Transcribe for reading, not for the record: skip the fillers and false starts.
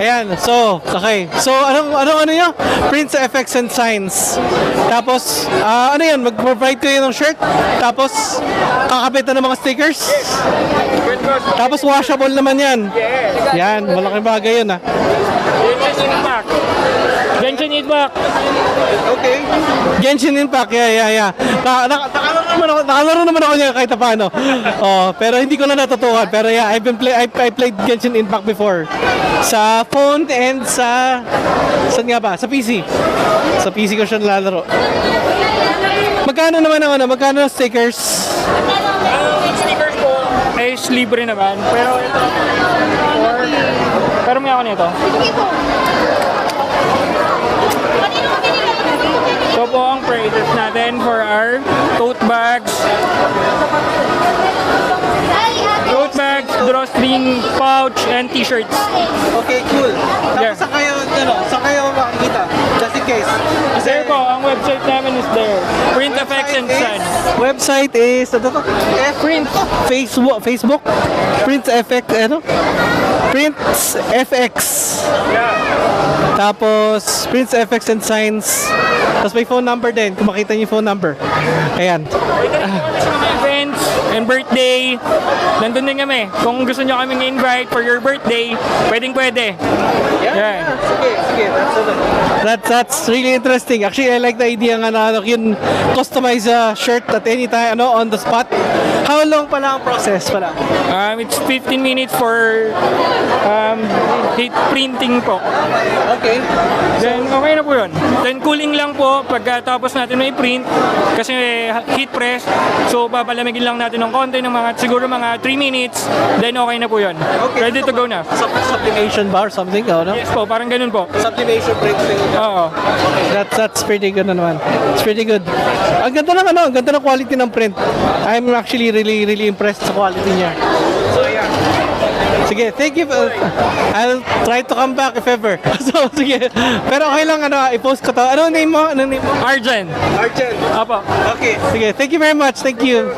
Ayan, so, okay. So, ano nyo? Prints, effects, and signs. Tapos, ano yan? Mag-provide kayo ng shirt. Tapos, kakapitan ng mga stickers. Tapos, washable naman yan. Yan, malaking bagay yun, ha. Genshin Impact. Genshin Impact. Okay. Genshin Impact, yeah. Nakalaro naman ako niya kahit paano. Oh, pero hindi ko na natutukan. Pero yeah, I played Genshin Impact before. Sa phone and saan nga ba? Sa PC. Sa PC ko siya nalalaro. Magkano naman magkano stickers? Stickers po is libre naman. Pero ito, pero may ako nito. So po ang prices natin for our tote bags, drawstring, pouch, and t-shirts. Okay, cool. Yeah. Tapos saan kayo makikita? Just in case. There po, ang website namin is there. Print Effects and Signs. Website is, Print. Facebook? Prints Effect, Prints FX. Yeah. Tapos, Prints FX and Signs. Tapos may phone number din, kung makita niyo yung phone number. Ayan. Sa mga events and birthday, nandun din kami. Kung gusto nyo kaming invite for your birthday, pwede. Yeah. Sige. That's really interesting. Actually, I like the idea nga na yun, customize a shirt at any time, on the spot. How long pala ang process pala? It's 15 minutes for heat printing po. Okay. Then okay na po yun. Then cooling lang po pagkatapos natin may print kasi heat press. So papalamigin lang natin ng konti ng siguro mga 3 minutes. Then okay na po yun. Okay. Ready to go na. Sublimation ba or something? No? Yes po, parang ganun po. Sublimation printing. Oo. That's pretty good naman. It's pretty good. Ang ganda ng quality ng print. I'm actually really impressed sa quality niya. So yeah. Sige, thank you. I'll try to come back if ever. So sige. Pero okay lang i-post ko to. Ano name mo? Arjen. Arjen. Apo. Okay. Sige, thank you very much. Thank you.